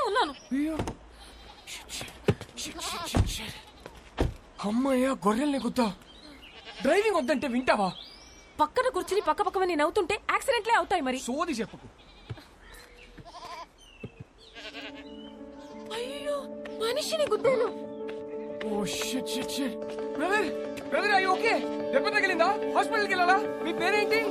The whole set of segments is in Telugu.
ఉన్నాను. అమ్మయ్యా గొర్రెల్ని గుద్దా. డ్రైవింగ్ వద్దంటే వింటావా? పక్కన కూర్చుని పక్క పక్కమని నవ్వుతుంటే యాక్సిడెంట్లే అవుతాయి మరి. సోది చెప్పకు. అయ్యో మనిషిని గుద్దాను. Oh shit shit shit. Brother brother అయ్యి ఓకే? దెబ్బ తగిలిందా? హాస్పిటల్కి వెళ్ళాలా? మీ పేరేంటి?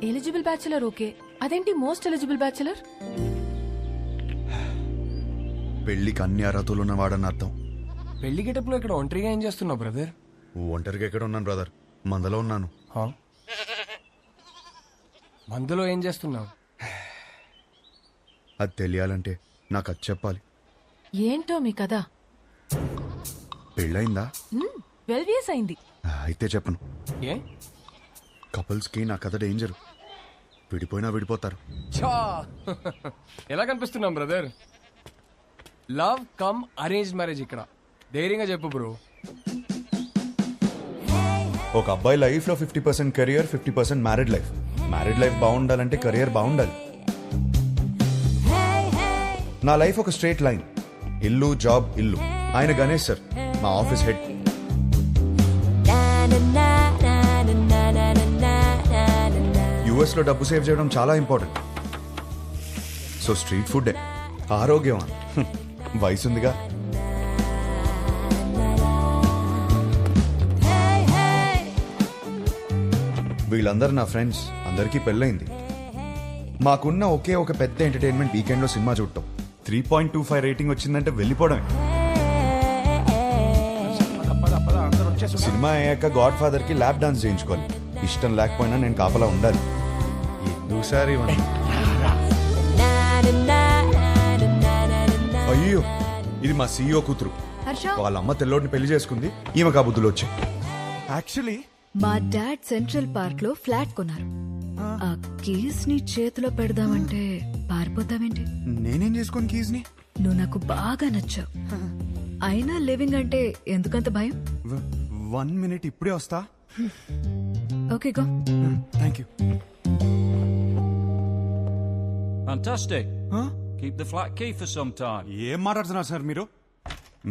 ఎలిజిబుల్ బ్యాచులర్ ఓకే, అదేంటి మోస్ట్ ఎలిజిబుల్ బ్యాచులర్? పెళ్లికి అన్ని అర్హతలు ఉన్నవాడని అర్థం. పెళ్లి గెటప్లో ఇక్కడ ఒంటరిగా ఏం చేస్తున్నావు బ్రదర్? ఒంటరిగా ఎక్కడ ఉన్నాను బ్రదర్, మందలో ఉన్నాను. మందులో ఏం చేస్తున్నావు? అది తెలియాలంటే నాకు అది చెప్పాలి. ఏంటో మీ కదా? పెళ్ళయిందా? 12 years అయింది. అయితే చెప్పను. ఏ? కపుల్స్ కి నా కథ డేంజర్. విడిపోయినా విడిపోతారు. ఛా! ఎలా కనిపిస్తున్నాం brother? Love come arrange marriage ఇక్కడ. ధైర్యంగా చెప్పు బ్రో. ఒక అబ్బాయి లైఫ్ లో 50% career, 50% married life. Married life బాగుండాలంటే కెరియర్ బాగుండాలి. నా లైఫ్ ఒక స్ట్రైట్ లైన్. ఇల్లు జాబ్ ఇల్లు. ఆయన గణేష్ సార్, మా ఆఫీస్ హెడ్. యుఎస్ లో డబ్బు సేవ్ చేయడం చాలా ఇంపార్టెంట్. సో స్ట్రీట్ ఫుడ్ ఆరోగ్యం. వయసుందిగా. వీళ్ళందరూ నా ఫ్రెండ్స్. అందరికీ పెళ్ళైంది. మాకున్న ఒకే ఒక పెద్ద ఎంటర్టైన్మెంట్ వీకెండ్ లో సినిమా చూడటం. 3.25 రేటింగ్ వచ్చిందంటే వెళ్ళిపోవడమే. సినిమా అయ్యాక గాడ్ ఫాదర్ కి ల్యాప్ డాన్స్ చేయించుకోవాలి. ఇష్టం లేకపోయినా నేను కాపలా ఉండాలి. ఎందుసారి అయ్యో, ఇది మా సీఈఓ కూతురు. వాళ్ళ అమ్మ తెల్లోడిని పెళ్లి చేసుకుంది. ఈమె కాబుద్దులు వచ్చాయి. యాక్చువల్లీ మా డాడ్ సెంట్రల్ పార్క్ లో ఫ్లాట్ కొన్నారు. ఆ కీస్ ని చేతిలో పెడదామంటే పారిపోతావేంటి? నేనేం చేసుకోను కీస్ ని? నువ్వు నాకు బాగా నచ్చావు. అయినా లివింగ్ అంటే ఎందుకంత భయం? 1 minute ఇప్పుడే వస్తా. Okay go. Thank you. Fantastic. Keep the flat key for some time. ఏం మాట్లాడుతున్నారు సార్ మీరు?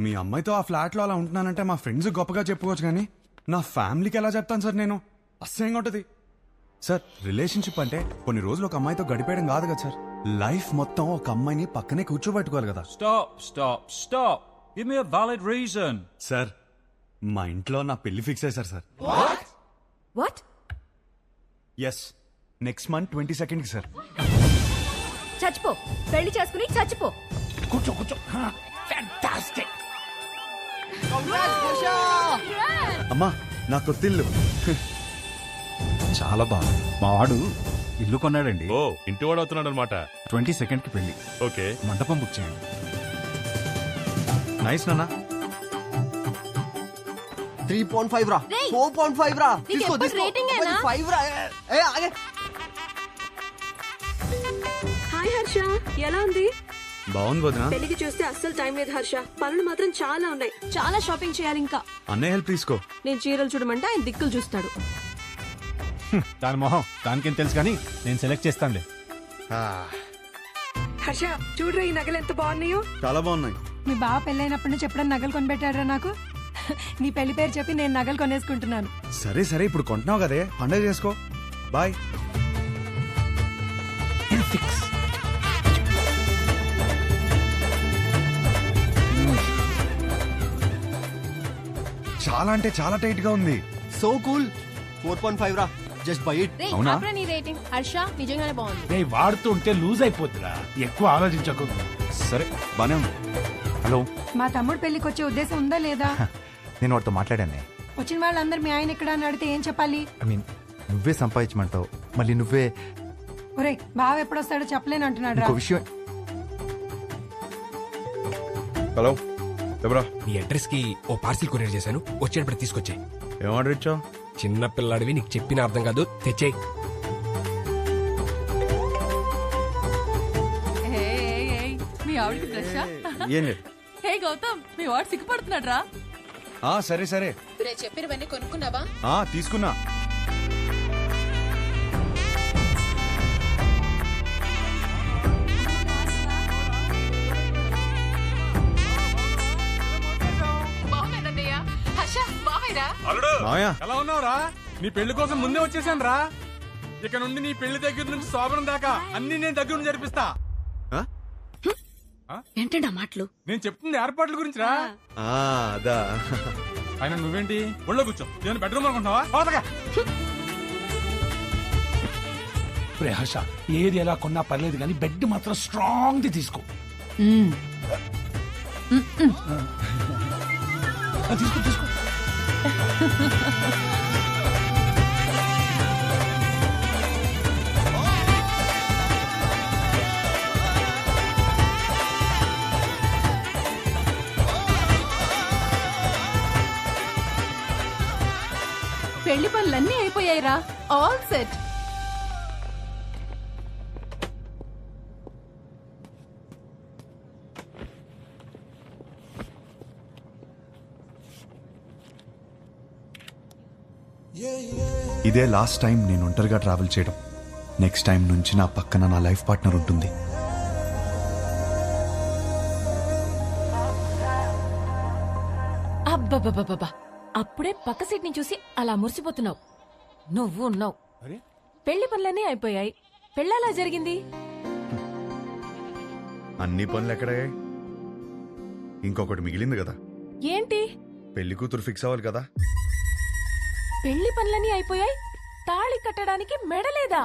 మీ అమ్మాయితో ఆ ఫ్లాట్ లో అలా ఉంటున్నానంటే మా ఫ్రెండ్స్ గొప్పగా చెప్పుకోవచ్చు, కానీ నా ఫ్యామిలీకి ఎలా చెప్తాను సార్ నేను? అసహ్యంగా ఉంటది సార్. రిలేషన్షిప్ అంటే కొన్ని రోజులు ఒక అమ్మాయితో గడిపేయడం కాదు కదా సార్. లైఫ్ మొత్తం ఒక అమ్మాయిని పక్కనే కూర్చోబెట్టుకోవాలి కదా. Stop. Give me a valid reason. Sir, మా ఇంట్లో నా పెళ్లి ఫిక్స్ అయ్యారు sir. What? Yes, next month 22nd sir. చచ్చిపో, పెళ్లి చేసుకుని చచ్చిపో. కూర్చో. ఫ్యాంటాస్టిక్. అమ్మా, నా కొత్తిల్లు. చాలా బాగుంది. మా వాడు ఇల్లు కొన్నాడండి. ఓ, ఇంటి వాడు అవుతున్నాడు అనమాట. 22nd కి పెళ్లి. ఓకే, మండపం బుక్ చేయండి. నైస్ నాన్న. 3.5 రా, 4.5 రా. తీసుకో రేటింగ్ 5 రా. ఆగే. హాయ్ హర్ష, ఎలా ఉంది? బాగుంది వదినా. పెళ్లికి చూస్తే అస్సలు టైం లేదు హర్ష. పనులు మాత్రం చాలా ఉన్నాయి. చాలా షాపింగ్ చేయాలి ఇంకా. అన్నయ్య హెల్ప్ తీసుకో. నేను చీరలు చూడమంటే ఆయన దిక్కులు చూస్తాడు. దాని మొహం దానికేం తెలుసు, కానీ నేను సెలెక్ట్ చేస్తానులే. హర్ష, చూడరా ఈ నగలు ఎంత బాగున్నాయో. చాలా బాగున్నాయి. మీ బావ పెళ్ళైనప్పటి నుంచి ఎప్పుడన్నా నగలు కొనిపెట్టారా నాకు? నీ పెళ్లి పేరు చెప్పి నేను నగలు కొనేసుకుంటున్నాను. సరే ఇప్పుడు కొంటున్నావు కదే, పండగ చేసుకో. బాయ్. చాలా అంటే చాలా టైట్ గా ఉంది. So cool. 4.5 రా. Just by it. అవునా? నీ రేటింగ్ హర్ష నిజంగానే బాగుంది. నేను వాడుతూ ఉంటే లూజ్ అయిపోతురా, ఎక్కువ ఆలోచించకు. సరే, బానే ఉంది. హలో, మా తమ్ముడు పెళ్లికి వచ్చే ఉద్దేశం ఉందా లేదా? నేను వాడితో మాట్లాడాను. వచ్చిన వాళ్ళందరూ మీ ఆయన ఎక్కడ అని అడిగితే ఏం చెప్పాలి? ఐ మీన్, నువ్వే సంపాదించమంటావు, మళ్ళీ నువ్వే. ఒరే, బావ ఎప్పుడొస్తాడో చెప్పలేను అంటున్నాడు. ఇంకో విషయం. హలో, ఎవరా? నీ అడ్రస్ కి ఓ పార్సిల్ కొరియర్ చేశాను, వచ్చేటప్పుడు తీసుకొచ్చాయి. ఏం ఆర్డర్ ఇచ్చావు? చిన్న పిల్లాడివి, నీకు చెప్పిన అర్థం కాదు, తెచ్చేయి. ఆవిడకి ఫ్రెషా? ఏం లేదు. హే గౌతమ్, మీ వాడు సిగ్గుపడుతున్నాడు రా. సరే సరే. చెప్పినవన్నీ కొనుక్కున్నావా? తీసుకున్నా. మావయ్య, ఎలా ఉన్నావురా? నీ పెళ్లి కోసం ముందే వచ్చేసాను రా. ఇక నుండి నీ పెళ్లి దగ్గర నుంచి శోభనం దాకా అన్ని నేను దగ్గర నుండి జరిపిస్తా. ఏంటండి ఆ మాటలు? నేను చెప్తుంది ఏర్పాట్ల గురించి రా. అదా. ఆయన నువ్వేంటి ఒళ్ళో కూర్చో, నేను బెడ్రూమ్ అనుకుంటున్నావా? పోతగా. హర్ష, ఏది ఎలా కొన్నా పర్లేదు కానీ బెడ్ మాత్రం స్ట్రాంగ్ ది తీసుకో. తీసుకో తీసుకో. పెళ్లి పనులన్నీ అయిపోయాయిరా. All set. ఇదే లాస్ట్ టైం నేను ఒంటరిగా ట్రావెల్ చేయడం. నెక్స్ట్ టైం నుంచి నా పక్కన నా లైఫ్ పార్ట్నర్ ఉంటుంది. అబ్బబ్బబ్బబ్బా, అప్పుడే పక్క సీట్ ని చూసి అలా మురిసిపోతున్నావు. నువ్వు ఉన్నావు. పెళ్లి పనులన్నీ అయిపోయాయి. పెళ్ళలా జరిగింది. అన్ని పనులు ఎక్కడే? ఇంకొకటి మిగిలింది కదా. ఏంటి? పెళ్లి కూతురు ఫిక్స్ అవ్వాలి కదా. పెళ్లి పనులన్నీ అయిపోయాయి, తాళి కట్టడానికి మెడలేదా?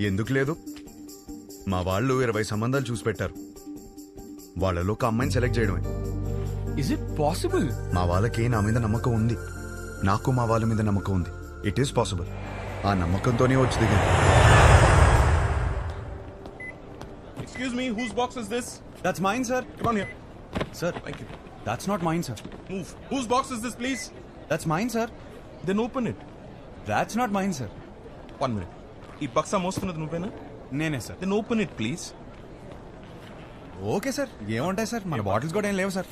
ఎందుకు లేదు? మా వాళ్ళు 20 సంబంధాలు చూసి పెట్టారు. వాళ్ళలో ఒక అమ్మాయిని సెలెక్ట్ చేయడమే. Is it possible? మా వాళ్ళకి నా మీద నమ్మకం ఉంది, నాకు మా వాళ్ళ మీద నమ్మకం ఉంది. It is possible. ఆ నమ్మకంతోనే వచ్చి దిగాను. Excuse me, whose box is this? That's mine, sir. Come on here. Sir, Thank you. that's not mine, sir. Move. Whose box is this, please? That's mine, sir. Then open it. That's not mine, sir. 1 minute. ఈ బక్సా మోస్తున్నది నువ్వేనా? నేనే sir. Then open it, please. Okay sir, ఏముంటాయి సార్, మన బాటిల్స్ కూడా ఏం లేవు సార్.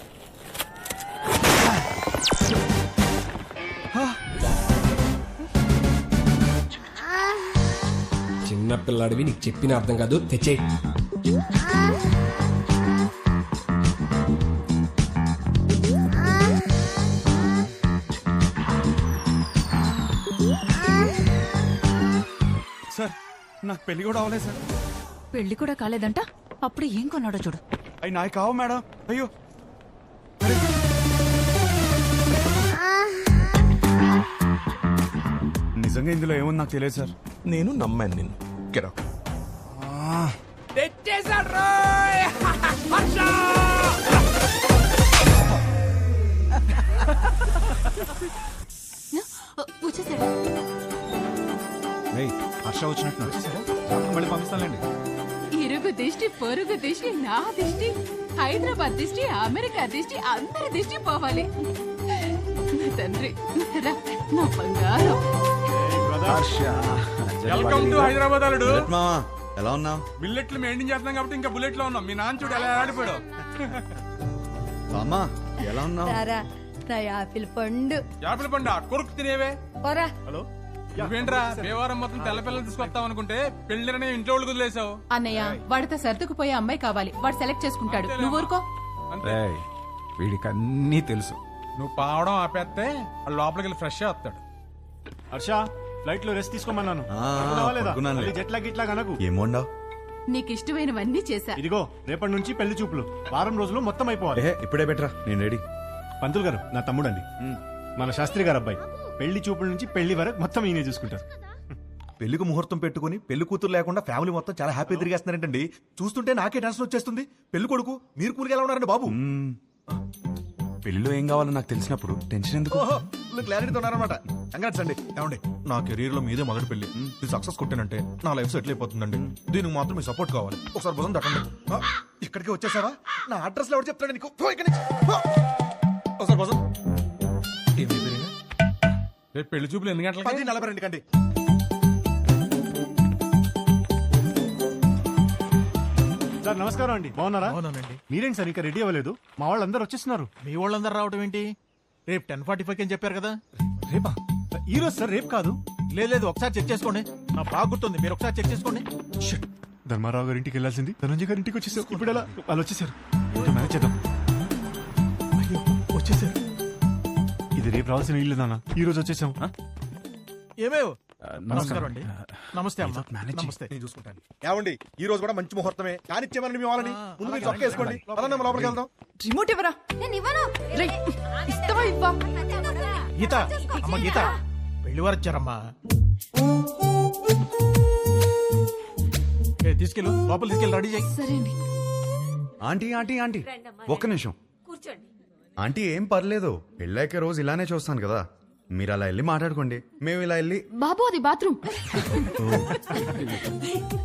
చిన్న పిల్లాడివి, నీకు చెప్పిన అర్థం కాదు. తెచ్చే. సార్, నాకు పెళ్లి కూడా అవ్వలేదు సార్. పెళ్లి కూడా కాలేదంట. అప్పుడు ఏం కొన్నాడో చూడు. అవి నాకు కావు మేడం. అయ్యో, నిజంగా ఇందులో ఏముంది నాకు తెలియదు సార్. నేను నమ్మాను నిన్ను. కెరాక్. హర్ష వచ్చినట్టు మళ్ళీ పంపిస్తానండి. ఇరుగు దిష్టి, పొరుగు దిష్టి, నా దిష్టి, హైదరాబాద్ దిష్టి, అమెరికా దిష్టి, అందరి దిష్టి పోవాలి. నా తండ్రి, రా, నా బంగారం. వెల్కమ్ టు హైదరాబాద్ అల్లుడు. మామా, ఎలా ఉన్నావు? బిల్లెట్లు మెయింటైన్ చేస్తున్నాం కాబట్టి ఇంకా బుల్లెట్ లో ఉన్నాం. మీ నాన్న చూడు ఎలా ఆడిపోయాడు. అమ్మా, ఎలా ఉన్నావు? నా యాపిల్ పండు. యాపిల్ పండు కొరుకు తినేవే. పోరా. హలో, నువ్వేంట్రా దేవారం మొత్తం తెల్ల పిల్లలు తీసుకొస్తావు అనుకుంటే పెళ్లిరనే ఇంట్లో వాళ్ళు వదిలేసావు. అన్నయ్య, వాడితో సర్దుకుపోయే అమ్మాయి కావాలి. వాడు సెలెక్ట్ చేసుకుంటాడు. నువ్వు ఊరుకో. వీడికి అన్నీ తెలుసు. నువ్వు పావడం ఆపేస్తే వాళ్ళు లోపలికి వెళ్ళి ఫ్రెష్ వస్తాడు. హర్ష, ఫ్లైట్ లో రెస్ట్ తీసుకోమన్నాను. జెట్ లాగ్ ఇట్లా కనకు. ఏమోండా? నీకు ఇష్టమైనవన్నీ చేశా. ఇదిగో, రేపటి నుంచి పెళ్లి చూపులు. వారం రోజులు మొత్తం అయిపోవాలి. ఇప్పుడే బెటరా, నేను రెడీ. పంతులు గారు నా తమ్ముడండి, మన శాస్త్రి గారు అబ్బాయి. పెళ్లి చూపుల నుంచి పెళ్లి వరకు మొత్తం ఈయనే చూసుకుంటారు. పెళ్లికి ముహూర్తం పెట్టుకుని పెళ్లి కూతురు లేకుండా ఫ్యామిలీ మొత్తం చాలా హ్యాపీ తిరిగేస్తున్నారంటండి. చూస్తుంటే నాకే టెన్షన్ వచ్చేస్తుంది. పెళ్లి కొడుకు మీరు కూలికి ఎలా ఉన్నారండి బాబు? పెళ్లిలో ఏం కావాలో నాకు తెలిసినప్పుడు టెన్షన్ ఎందుకు? క్లారిటీతో ఉన్నారనమాట. కంగ్రాట్స్ అండి. ఏమండి, నా కెరీర్ లో మీదే మొదటి పెళ్లి. ఇది సక్సెస్ కొట్టానంటే నా లైఫ్ సెటిల్ అయిపోతుందండి. దీనికి మాత్రం మీ సపోర్ట్ కావాలి. ఒకసారి భుజం తట్టండి. ఇక్కడికి వచ్చేసావా? నా అడ్రస్ లో ఎవరు చెప్తాడు నీకు? ఒకసారి భుజం. రేపు పెళ్లి చూపులు ఎన్ని గంటలకి? 10:42 కండి. సార్ నమస్కారం అండి, బాగున్నారా? అవునండి. మీరేంటి సార్ ఇంకా రెడీ అవ్వలేదు? మా వాళ్ళందరూ వచ్చేస్తున్నారు. మీ వాళ్ళందరూ రావడం ఏంటి? రేపు 10:45 అని చెప్పారు కదా. రేపా? ఈ రోజు సార్, రేపు కాదు. లేదు ఒకసారి చెక్ చేసుకోండి, నాకు బాగా గుర్తుంది, మీరు ఒకసారి చెక్ చేసుకోండి. Shit. ధర్మారావు గారి ఇంటికి వెళ్ళాల్సింది ధనంజయ్ గారి ఇంటికి వచ్చేసారు. ఇప్పుడు ఎలా? వాళ్ళు వచ్చేసారు. ఏంటో మేనేజ్ చేద్దాం. అయ్యో వచ్చేసారు. ఇది రేపు రావాల్సిన ఇల్లు నాన్న, ఈ రోజు వచ్చేసాం. ఏమేవ్ నమస్కారం అండి. నమస్తే అమ్మా. నమస్తే. నేను చూసుకుంటాను. ఏమండి ఈ రోజు కూడా మంచి ముహూర్తమే, కానిచ్చేమని మీ వాళ్ళని. ముందు మీరు చొక్కా వేసుకోండి, అలా మనం లోపలికి వెళ్దాం. రిమోట్ ఇవ్వరా. ఇస్తావా ఇవ్వా? గీత, అమ్మ గీత, పెళ్లి వారు వచ్చారమ్మా. తీసుకెళ్ళు, లోపల తీసుకెళ్ళి రెడీ చేయి. సరే అండి. ఆంటీ ఆంటీ ఆంటీ ఒక్క నిమిషం. ఆంటీ ఏం పర్లేదు, పెళ్ళాక రోజు ఇలానే చూస్తాను కదా, మీరు అలా వెళ్ళి మాట్లాడుకోండి, మేము ఇలా వెళ్ళి. బాబు అది బాత్రూమ్.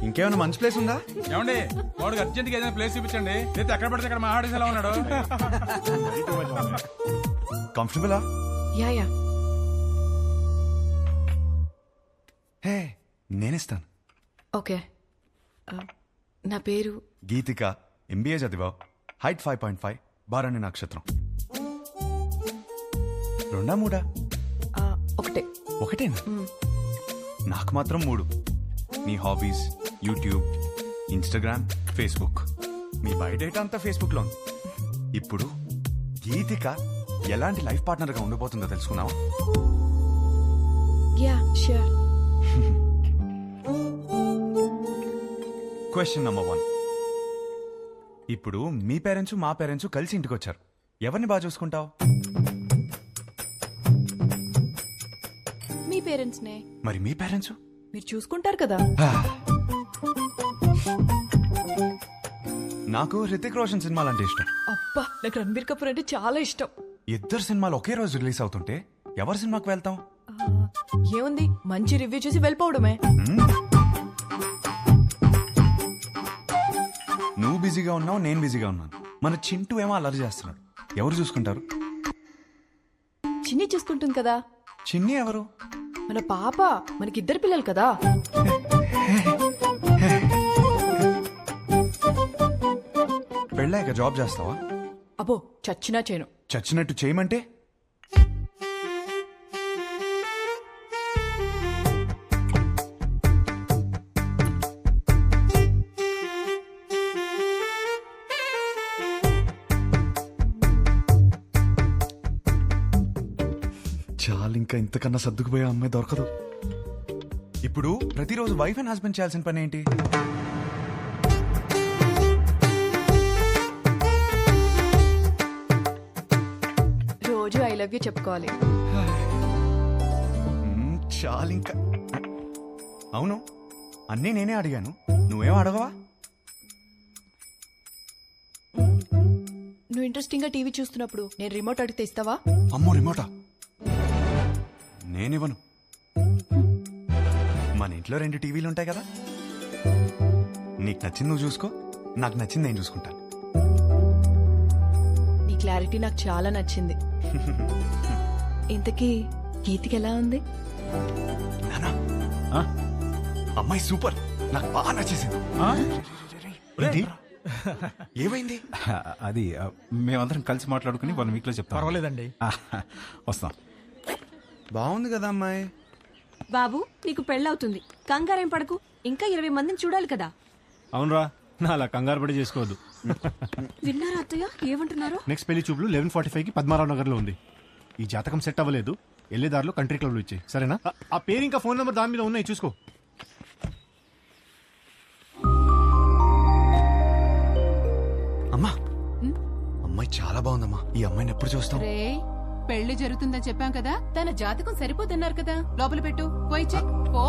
ఇంకేమైనా మంచి ప్లేస్ ఉందా? ఏమండి వాడికి అర్జెంట్ గా ఏదైనా ప్లేస్ చూపించండి, లేదా ఎక్కడ పడితే అక్కడ మాట్లాడేసి ఎలా ఉన్నాడు. కంఫర్టబులా? Yeah yeah. హే నేనిస్తాను. ఓకే. నా పేరు గీతిక, ఎంబీఏ చదివా, హైట్ 5.5, బారాణి నక్షత్రం. రెండా మూడా? ఒకటే. ఒకటేనా? నాకు మాత్రం 3. నీ హాబీస్ యూట్యూబ్, ఇన్స్టాగ్రామ్, ఫేస్బుక్. మీ బయోడేటా అంతా ఫేస్బుక్ లో ఉంది. ఇప్పుడు గీతిక ఎలాంటి లైఫ్ పార్ట్నర్ గా ఉండిపోతుందో తెలుసుకున్నావా? Yeah sure. Question number 1. ఇప్పుడు మీ పేరెంట్స్ మా పేరెంట్స్ కలిసి ఇంటికి వచ్చారు, ఎవరిని బాగా చూసుకుంటావు? మీ పేరెంట్స్ నే. మరి మీ పేరెంట్స్? మీరు చూసుకుంటారు కదా. నాకు హృతిక్ రోషన్ సినిమాలు అంటే ఇష్టం. అబ్బా నాకు రణబీర్ కపూర్ అంటే చాలా ఇష్టం. ఇద్దరు సినిమాలు ఒకే రోజు రిలీజ్ అవుతుంటే ఎవరి సినిమాకి వెళ్తాం? ఏముంది, మంచి రివ్యూ చూసి వెళ్ళిపోవడమే. నువ్వు బిజీగా ఉన్నావు, నేను బిజీగా ఉన్నాను. మన చింటూ ఏమో అల్లరి చేస్తున్నాడు, ఎవరు చూసుకుంటారు? చిన్ని చూసుకుంటుంది కదా. చిన్ని ఎవరు? మన పాప. మనకిద్దరు పిల్లలు కదా. పెళ్ళాక జాబ్ చేస్తావా? అబ్బో చచ్చినా చేయను. చచ్చినట్టు చేయమంటే? చాలు, ఇంకా ఇంతకన్నా సర్దుకుపోయే అమ్మాయి దొరకదు. ఇప్పుడు ప్రతిరోజు వైఫ్ అండ్ హస్బెండ్ చేయాల్సిన పని ఏంటి? రోజు ఐ లవ్ యూ చెప్పుకోవాలి. చాలు ఇంకా. అవును, అన్నీ నేనే అడిగాను, నువ్వేం అడగవా? నువ్వు ఇంట్రెస్టింగ్ గా టీవీ చూస్తున్నప్పుడు నేను రిమోట్ అడిగితే ఇస్తావా? అమ్మో రిమోటా? నేనివ్వను. మన ఇంట్లో 2 టీవీలు ఉంటాయి కదా, నీకు నచ్చింది నువ్వు చూసుకో, నాకు నచ్చింది నేను చూసుకుంటాను. నీ క్లారిటీ నాకు చాలా నచ్చింది. ఇంతకీ గీతికి ఎలా ఉంది? నానా, అమ్మాయి సూపర్, నాకు బాగా నచ్చేసింది. ఏమైంది? అది మేమందరం కలిసి మాట్లాడుకుని 1 వీక్ లో చెప్తాం. పర్వాలేదండి. వస్తాం. బాగుంది కదా అమ్మాయి. బాబు నీకు పెళ్ళవుతుంది, కంగారేం పడకు, ఇంకా 20 మందిని చూడాలి కదా. అవునరా, నా అలా కంగారు పడి చేసుకోవద్దు. విన్నారా అత్తయ్య ఏమంటున్నారు? నెక్స్ట్ పెళ్లి చూపులు 11:45కి పద్మారావు నగర్ లో ఉంది. ఈ జాతకం సెట్ అవ్వలేదు, వెళ్ళేదారిలో కంట్రీ క్లబ్ లో ఇచ్చాయి, సరేనా? ఆ పేరు ఇంకా ఫోన్ నెంబర్ దాని మీద ఉన్నాయి, చూసుకో. అమ్మా, అమ్మాయి చాలా బాగుందమ్మా. ఈ అమ్మాయిని ఎప్పుడు చూస్తాం? పెళ్లి జరుగుతుందని చెప్పాం కదా, తన జాతకం సరిపోతున్నారు కదా, లోపల పెట్టు, పోయి చెక్ పో.